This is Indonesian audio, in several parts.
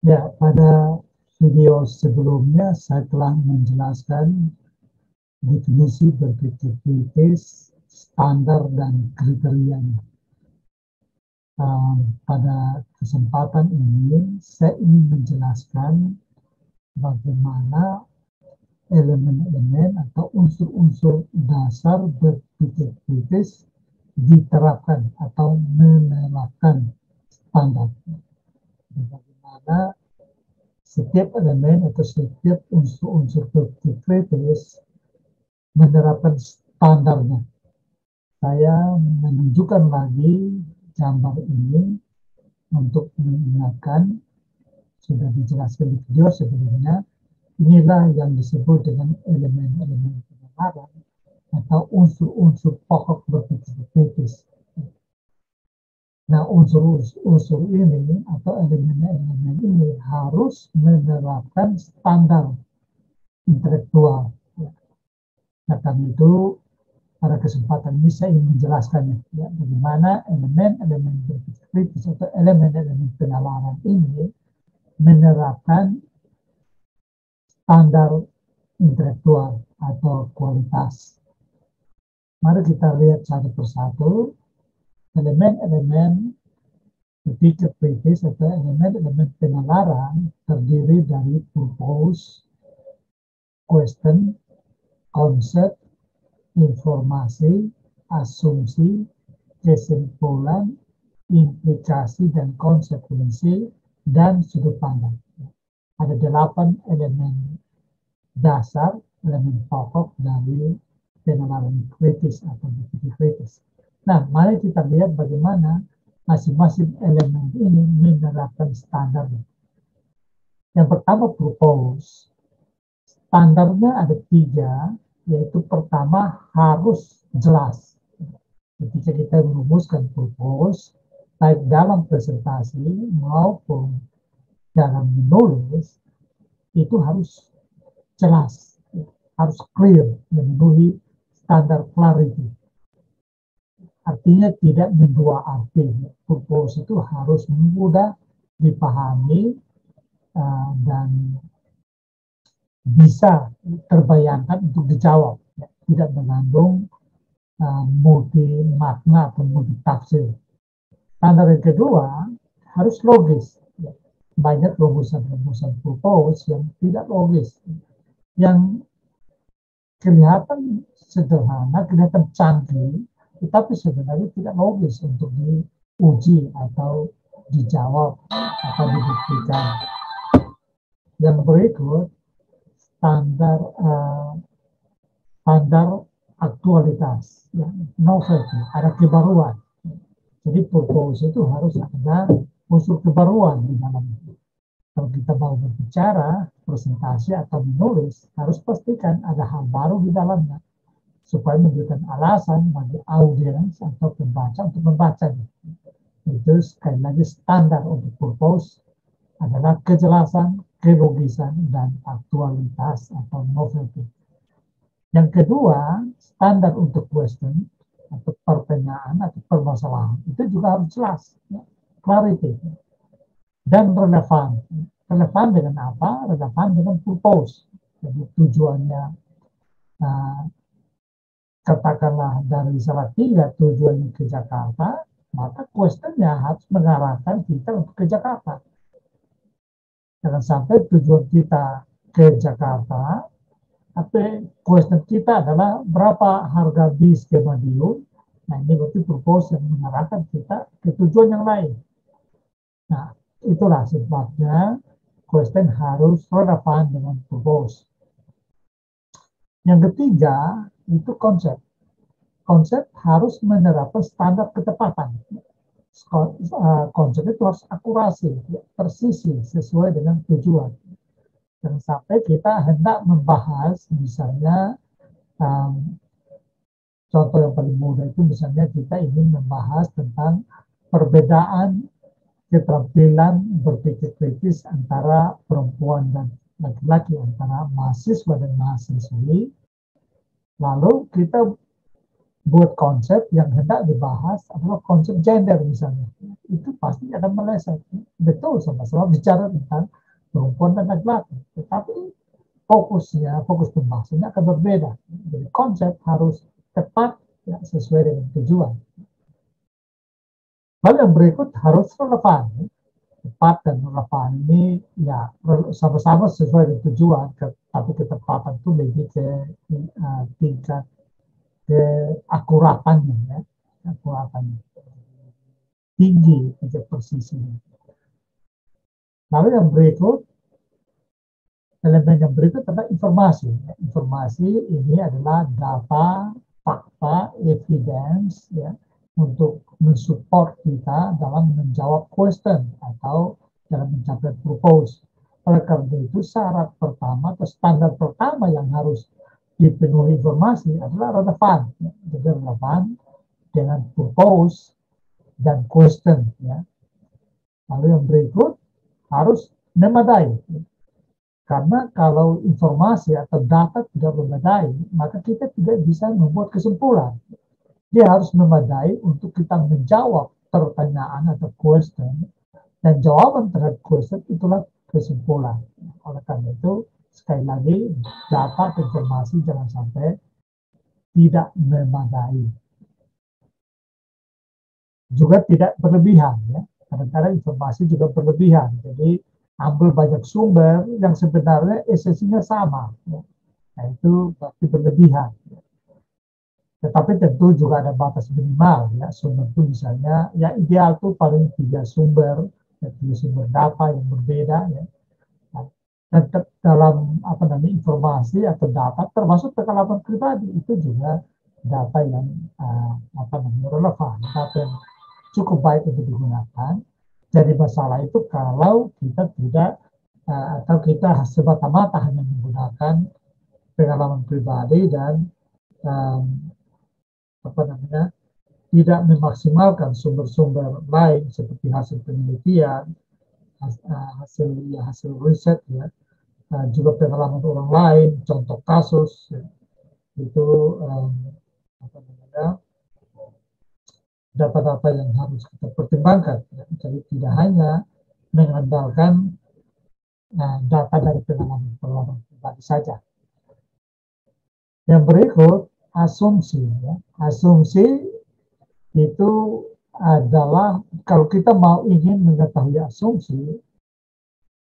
Ya, pada video sebelumnya saya telah menjelaskan definisi berpikir kritis, standar, dan kriterianya. Pada kesempatan ini, saya ingin menjelaskan bagaimana elemen-elemen atau unsur-unsur dasar berpikir kritis diterapkan atau menerapkan standar. Bagaimana setiap elemen atau setiap unsur-unsur berpikir kritis menerapkan standarnya. Saya menunjukkan lagi gambar ini untuk mengingatkan, sudah dijelaskan di video sebelumnya, inilah yang disebut dengan elemen-elemen penalaran atau unsur-unsur pokok berpikir kritis. Nah, unsur-unsur ini atau elemen-elemen ini harus menerapkan standar intelektual. Nah, karena itu pada kesempatan ini saya ingin menjelaskannya, ya, bagaimana elemen-elemen berpikir kritis atau elemen-elemen penalaran ini menerapkan standar intelektual atau kualitas. Mari kita lihat satu persatu elemen-elemen berpikir kritis atau elemen-elemen penalaran terdiri dari purpose, question, konsep, informasi, asumsi, kesimpulan, implikasi dan konsekuensi, dan sudut pandang. Ada 8 elemen dasar, elemen pokok dari penalaran kritis atau berpikir kritis. Nah, mari kita lihat bagaimana masing-masing elemen ini menerapkan standar. Yang pertama, purpose. Standarnya ada 3, yaitu pertama harus jelas. Ketika kita merumuskan purpose, baik dalam presentasi maupun dalam menulis, itu harus jelas, harus clear, memenuhi standar clarity. Artinya tidak mendua arti. Purpose itu harus mudah dipahami dan bisa terbayangkan untuk dijawab, ya. Tidak mengandung multi makna atau multi tafsir. Standar yang kedua harus logis. Ya. Banyak rumusan-rumusan purpose yang tidak logis, yang kelihatan sederhana, kelihatan canggih, tetapi sebenarnya tidak logis untuk diuji atau dijawab atau dibuktikan. Yang berikut standar aktualitas, ya, novelty, ada kebaruan. Jadi purpose itu harus ada unsur kebaruan di dalamnya. Kalau kita mau berbicara, presentasi atau menulis, harus pastikan ada hal baru di dalamnya supaya memberikan alasan bagi audiens atau pembaca untuk membacanya. Itu sekali lagi standar untuk purpose adalah kejelasan, kelogisan, dan aktualitas atau novelty. Yang kedua, standar untuk question atau pertanyaan atau permasalahan itu juga harus jelas, ya, clarity, dan relevan. Relevan dengan apa? Relevan dengan purpose. Jadi tujuannya, katakanlah dari Salatiga tujuannya ke Jakarta, maka questionnya harus mengarahkan kita untuk ke Jakarta. Jangan sampai tujuan kita ke Jakarta, tapi question kita adalah berapa harga bis ke Madiun. Nah, ini berarti purpose yang mengarahkan kita ke tujuan yang lain. Nah, itulah sebabnya question harus relevan dengan purpose. Yang ketiga, itu konsep. Konsep harus menerapkan standar ketepatan. Konsep itu harus akurasi, persisi, sesuai dengan tujuan. Jangan sampai kita hendak membahas, misalnya, contoh yang paling mudah itu misalnya kita ingin membahas tentang perbedaan keterampilan berpikir kritis antara perempuan dan laki-laki, antara mahasiswa dan mahasiswi. Lalu kita buat konsep yang hendak dibahas adalah konsep gender misalnya. itu pasti akan meleset. Betul, sama-sama bicara tentang perempuan dan laki-laki, tetapi fokus pembahasannya akan berbeda. Jadi konsep harus tepat, ya, sesuai dengan tujuan. Lalu yang berikut harus relevan. Tepat dan relevan ini ya sama-sama sesuai dengan tujuan, tapi ketepatan itu lebih ke tingkat keakuratannya, ya, akuratannya tinggi, tingkat presisinya. Lalu yang berikut, elemen yang berikut adalah informasi. Informasi ini adalah data, fakta, evidence, ya, untuk mensupport kita dalam menjawab question atau dalam mencapai propose. Oleh karena itu, syarat pertama atau standar pertama yang harus dipenuhi informasi adalah relevan. Ya. Jadi relevan dengan propose dan question. Ya. Lalu yang berikut harus memadai. Ya. Karena kalau informasi atau data tidak memadai, maka kita tidak bisa membuat kesimpulan. Dia harus memadai untuk kita menjawab pertanyaan atau question, dan jawaban terhadap question itulah kesimpulan. Oleh karena itu, sekali lagi, data atau informasi jangan sampai tidak memadai. Juga tidak berlebihan, ya. Kadang-kadang informasi juga berlebihan. Jadi ambil banyak sumber yang sebenarnya esensinya sama, ya. Nah, itu berarti berlebihan. Ya. Tetapi tentu juga ada batas minimal, ya. Sumber itu misalnya, ya ideal itu paling 3 sumber, ya, 3 sumber data yang berbeda, ya. Nah, dan dalam informasi atau data termasuk pengalaman pribadi itu juga data yang relevan, data yang cukup baik untuk digunakan. Jadi masalah itu kalau kita tidak atau kita semata-mata hanya menggunakan pengalaman pribadi dan tidak memaksimalkan sumber-sumber lain seperti hasil penelitian, hasil riset, ya, juga pengalaman orang lain, contoh kasus, ya, itu data-data yang harus kita pertimbangkan. Ya. Jadi tidak hanya mengandalkan data dari pengalaman pribadi saja. Yang berikut, asumsi. Ya. Asumsi itu adalah kalau kita mau ingin mengetahui asumsi,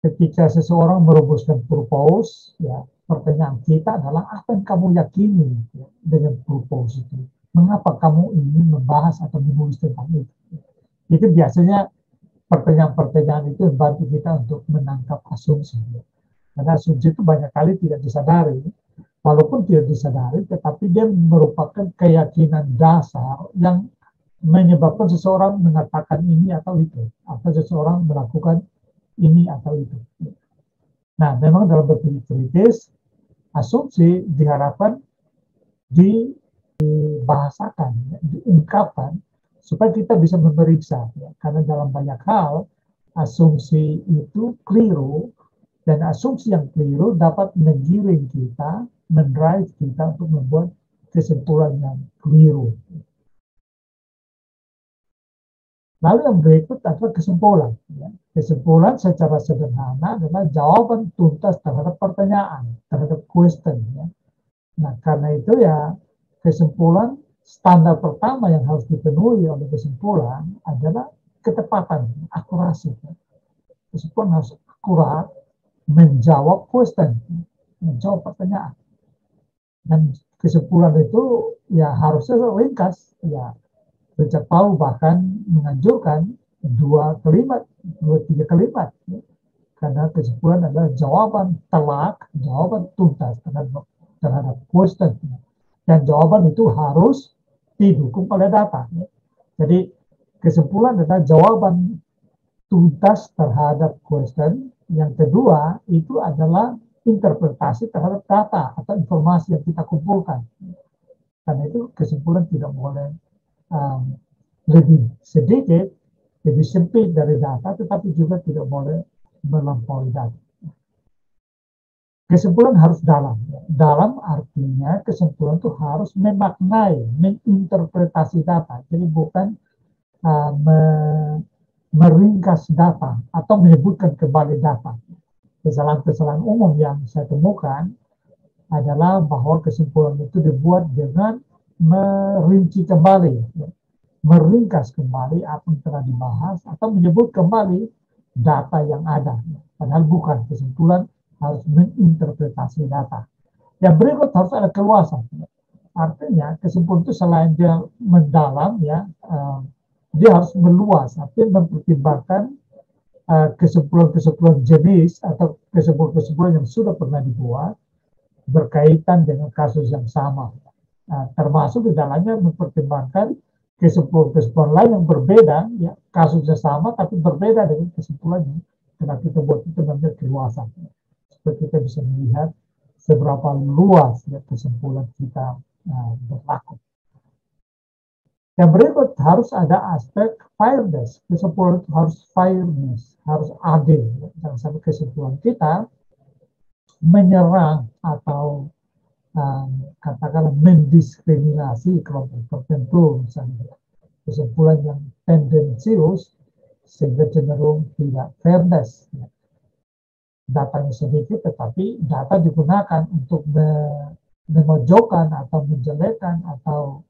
ketika seseorang merumuskan propose, ya, pertanyaan kita adalah apa yang kamu yakini, ya, dengan propose itu. Mengapa kamu ingin membahas atau menulis tentang itu? Itu biasanya pertanyaan-pertanyaan itu membantu kita untuk menangkap asumsi. Ya. Karena asumsi itu banyak kali tidak disadari. Walaupun tidak disadari, tetapi dia merupakan keyakinan dasar yang menyebabkan seseorang mengatakan ini atau itu. Atau seseorang melakukan ini atau itu. Nah, memang dalam berpikir kritis, asumsi diharapkan dibahasakan, ya, diungkapkan, supaya kita bisa memeriksa. Ya. Karena dalam banyak hal, asumsi itu keliru, dan asumsi yang keliru dapat menggiring kita, mendrive kita untuk membuat kesimpulan yang keliru. Lalu yang berikut adalah kesimpulan. Ya. Kesimpulan secara sederhana adalah jawaban tuntas terhadap pertanyaan, terhadap question. Ya. Nah, karena itu ya kesimpulan standar pertama yang harus dipenuhi oleh kesimpulan adalah ketepatan, akurasi. Ya. Kesimpulan harus akurat, menjawab question, menjawab pertanyaan. Dan kesimpulan itu ya harusnya ringkas, ya. Richard Paul bahkan menganjurkan 2 kalimat, 2-3 kalimat, ya. Karena kesimpulan adalah jawaban telak, jawaban tuntas terhadap question, ya. Dan jawaban itu harus didukung oleh data. Ya. Jadi kesimpulan adalah jawaban tuntas terhadap question. Yang kedua itu adalah interpretasi terhadap data atau informasi yang kita kumpulkan. Karena itu kesimpulan tidak boleh lebih sedikit, lebih sempit dari data, tetapi juga tidak boleh melampaui data. Kesimpulan harus dalam. Dalam artinya kesimpulan itu harus memaknai, menginterpretasi data. Jadi bukan meringkas data atau menyebutkan kembali data. Kesalahan-kesalahan umum yang saya temukan adalah bahwa kesimpulan itu dibuat dengan merinci kembali, meringkas kembali apa yang telah dibahas atau menyebut kembali data yang ada. Padahal bukan, kesimpulan harus menginterpretasi data. Yang berikut harus ada keluasan. Artinya kesimpulan itu selain dia mendalam, ya, dia harus meluas, artinya mempertimbangkan kesimpulan-kesimpulan jenis atau kesimpulan-kesimpulan yang sudah pernah dibuat berkaitan dengan kasus yang sama. Termasuk di dalamnya mempertimbangkan kesimpulan-kesimpulan lain yang berbeda, ya, kasusnya sama tapi berbeda dengan kesimpulannya. Karena kita buat itu namanya keluasan. Supaya kita bisa melihat seberapa luas, ya, kesimpulan kita berlaku. Yang berikut harus ada aspek fairness. Kesimpulan itu harus fairness, harus adil. Jangan sampai kesimpulan kita menyerang atau katakanlah mendiskriminasi kelompok tertentu, misalnya kesimpulan yang tendensius sehingga cenderung tidak fairness. Datanya sedikit tetapi data digunakan untuk memojokkan atau menjelekkan atau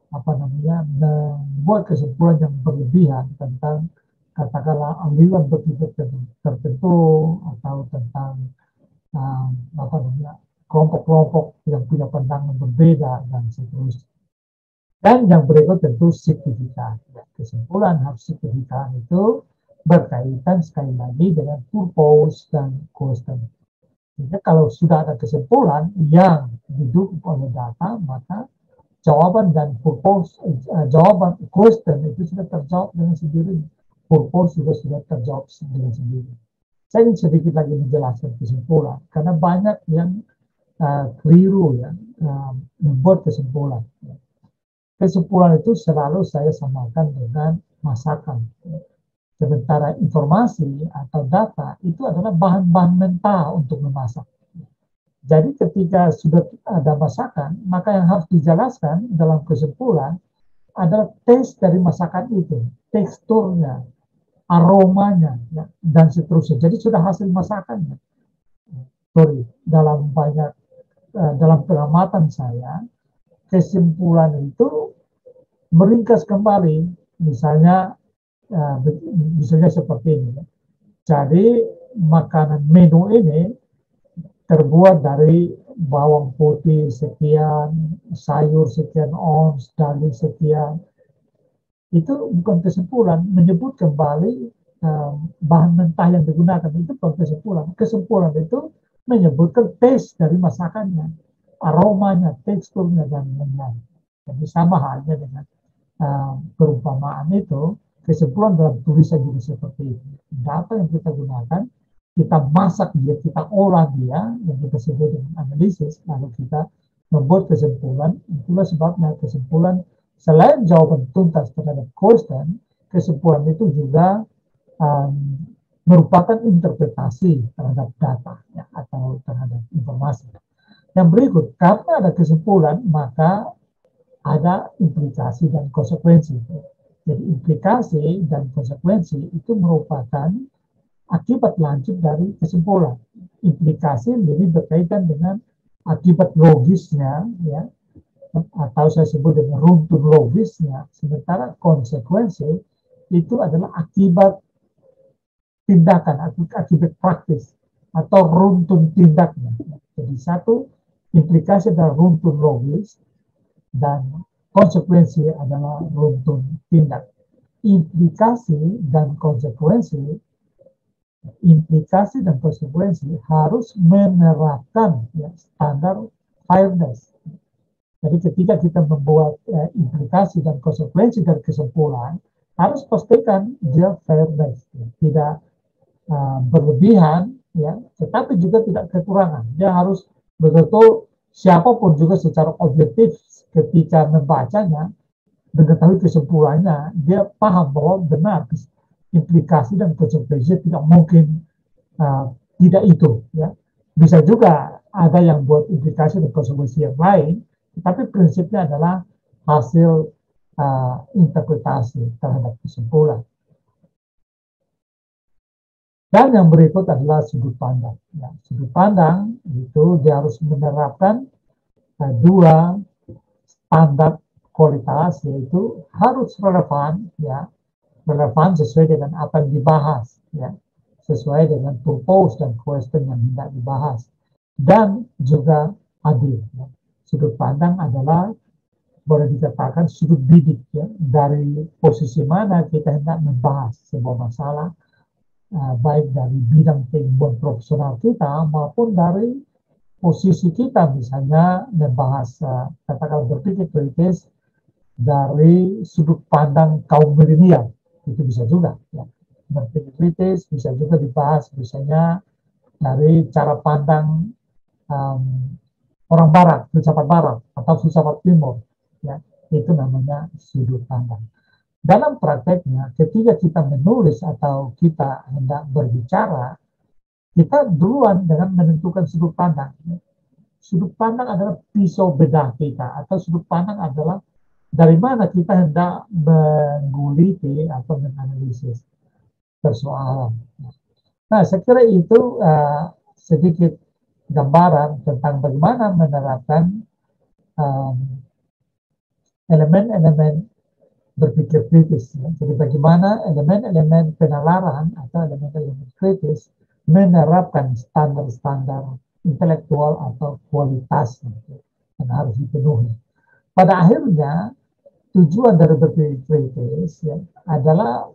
membuat kesimpulan yang berlebihan tentang katakanlah aliran berpikir tertentu atau tentang kelompok-kelompok yang punya pandangan berbeda dan seterusnya. Dan yang berikut tentu signifikan. Kesimpulan harus signifikan itu berkaitan sekali lagi dengan purpose dan question. Jadi kalau sudah ada kesimpulan yang didukung oleh data, maka jawaban dan purpose, jawaban question itu sudah terjawab dengan sendiri. Purpose juga sudah terjawab dengan sendiri. Saya ingin sedikit lagi menjelaskan kesimpulan, karena banyak yang keliru, ya, membuat kesimpulan. Kesimpulan itu selalu saya samakan dengan masakan. Sementara informasi atau data itu adalah bahan-bahan mentah untuk memasak. Jadi ketika sudah ada masakan, maka yang harus dijelaskan dalam kesimpulan adalah taste dari masakan itu, teksturnya, aromanya, ya, dan seterusnya. Jadi sudah hasil masakannya. Dalam pengamatan saya, kesimpulan itu meringkas kembali, misalnya seperti ini. Jadi makanan menu ini terbuat dari bawang putih sekian, sayur sekian ons, daging sekian. Itu bukan kesimpulan, menyebut kembali bahan mentah yang digunakan, itu bukan kesimpulan. Kesimpulan itu menyebutkan taste dari masakannya, aromanya, teksturnya, dan lain-lain. Jadi sama halnya dengan perumpamaan itu, kesimpulan dalam tulisan juga seperti itu. Data yang kita gunakan, kita masak dia, kita olah dia, yang kita sebut dengan analisis, lalu kita membuat kesimpulan. Itulah sebabnya kesimpulan, selain jawaban tuntas terhadap question, kesimpulan itu juga merupakan interpretasi terhadap data, ya, atau terhadap informasi. Yang berikut, karena ada kesimpulan, maka ada implikasi dan konsekuensi. Jadi implikasi dan konsekuensi itu merupakan akibat lanjut dari kesimpulan. Implikasi lebih berkaitan dengan akibat logisnya, ya, atau saya sebut dengan runtun logisnya. Sementara konsekuensi itu adalah akibat tindakan, akibat praktis atau runtun tindaknya. Jadi satu, implikasi adalah runtun logis, dan konsekuensi adalah runtun tindak. Implikasi dan konsekuensi harus menerapkan, ya, standar fairness. Jadi ketika kita membuat implikasi dan konsekuensi dari kesimpulan, harus pastikan dia fairness, ya, tidak berlebihan, ya, tetapi juga tidak kekurangan. Dia harus betul-betul siapapun juga secara objektif ketika membacanya, mengetahui kesimpulannya, dia paham bahwa benar implikasi dan konsekuensi tidak mungkin tidak itu, ya. Bisa juga ada yang buat implikasi dan konsekuensi yang lain, tapi prinsipnya adalah hasil interpretasi terhadap kesimpulan. Dan yang berikut adalah sudut pandang. Ya, sudut pandang itu dia harus menerapkan dua standar kualitas, yaitu harus relevan, ya, relevan sesuai dengan apa yang dibahas, ya, sesuai dengan purpose dan question yang hendak dibahas, dan juga adil. Ya. Sudut pandang adalah boleh dikatakan sudut bidik, ya, dari posisi mana kita hendak membahas sebuah masalah, baik dari bidang keilmuan profesional kita maupun dari posisi kita, misalnya membahas katakan berpikir kritis dari sudut pandang kaum milenial, itu bisa juga, ya. Berpikir kritis bisa juga dibahas misalnya dari cara pandang um, orang barat, filsafat barat atau filsafat timur, ya, itu namanya sudut pandang. Dalam prakteknya, ketika kita menulis atau kita hendak berbicara, kita duluan dengan menentukan sudut pandang. Sudut pandang adalah pisau bedah kita, atau sudut pandang adalah dari mana kita hendak mengguliti atau menganalisis persoalan. Nah, saya kira itu sedikit gambaran tentang bagaimana menerapkan elemen-elemen berpikir kritis. Ya. Jadi bagaimana elemen-elemen penalaran atau elemen-elemen kritis menerapkan standar-standar intelektual atau kualitas yang harus dipenuhi. Pada akhirnya tujuan dari berpikir kritis, ya, adalah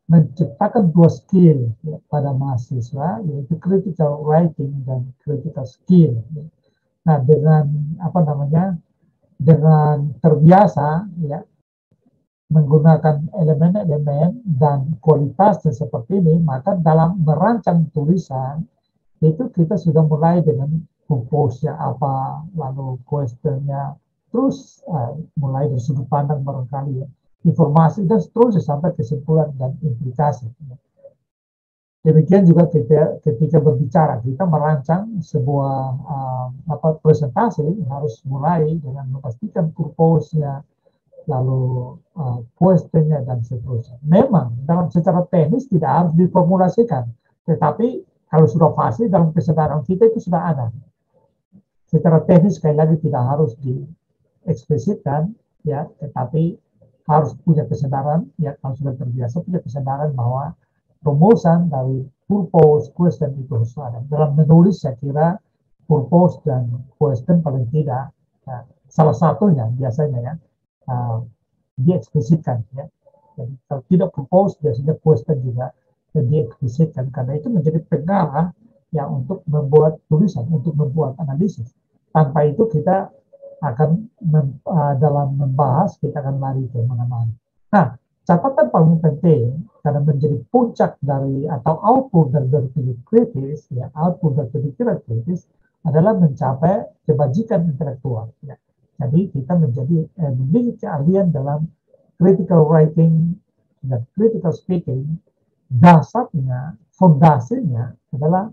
menciptakan dua skill, ya, pada mahasiswa, yaitu critical writing dan critical skill. Ya. Nah, dengan apa namanya, dengan terbiasa, ya, menggunakan elemen-elemen dan kualitas seperti ini, maka dalam merancang tulisan itu kita sudah mulai dengan purpose-nya apa, lalu question-nya, terus mulai dari sudut pandang barangkali, ya, informasi, dan seterusnya sampai kesimpulan dan implikasi. Demikian juga ketika berbicara, kita merancang sebuah presentasi harus mulai dengan memastikan purpose-nya, lalu questionnya, dan seterusnya. Memang dalam secara teknis tidak harus diformulasikan, tetapi kalau sudah pasti dalam kesadaran kita itu sudah ada. Secara teknis sekali lagi tidak harus dieksplisitkan, ya, tetapi harus punya kesadaran, ya, kalau sudah terbiasa punya kesadaran bahwa rumusan dari purpose, question itu harus ada. Dalam menulis saya kira purpose dan question paling tidak, ya, salah satunya biasanya, ya, dieksplisitkan, ya. Jadi kalau tidak purpose biasanya question juga dieksplisitkan, karena itu menjadi pengarah, ya, untuk membuat tulisan, untuk membuat analisis. Tanpa itu kita akan dalam membahas kita akan lari ke mana-mana. Nah, catatan paling penting karena menjadi puncak dari atau output dari berpikir kritis, ya, output dari pemikiran kritis adalah mencapai kebajikan intelektual. Ya. Jadi kita menjadi memiliki keahlian dalam critical writing dan critical speaking. Dasarnya, fondasinya adalah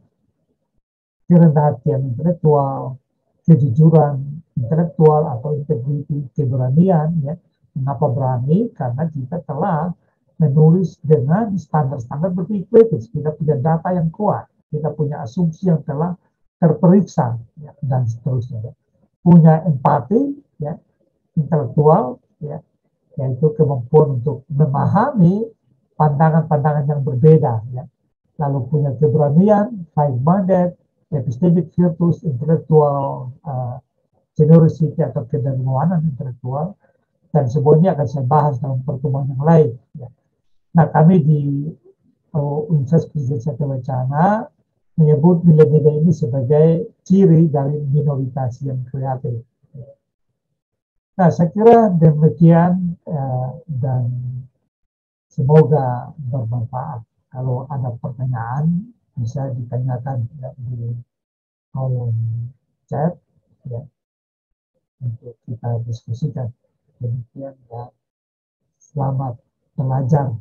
kerendahan hatian intelektual, kejujuran intelektual atau integriti, keberanian, ya. Mengapa berani? Karena kita telah menulis dengan standar-standar berpikir kritis. Kita punya data yang kuat, kita punya asumsi yang telah terperiksa, ya, dan seterusnya. Ya. Punya empati, ya, intelektual, ya, yaitu kemampuan untuk memahami pandangan-pandangan yang berbeda, ya. Lalu punya keberanian, high-minded, epistemic virtus, intelektual generosity atau kedermawanan intelektual, dan semuanya akan saya bahas dalam pertemuan yang lain. Ya. Nah, kami di Universitas Kristen Satya Wacana menyebut nilai-nilai ini sebagai ciri dari minoritas yang kreatif. Nah, saya kira demikian, dan semoga bermanfaat. Kalau ada pertanyaan bisa ditanyakan, ya, di kolom chat, ya, untuk kita diskusikan. Demikian, ya, selamat belajar.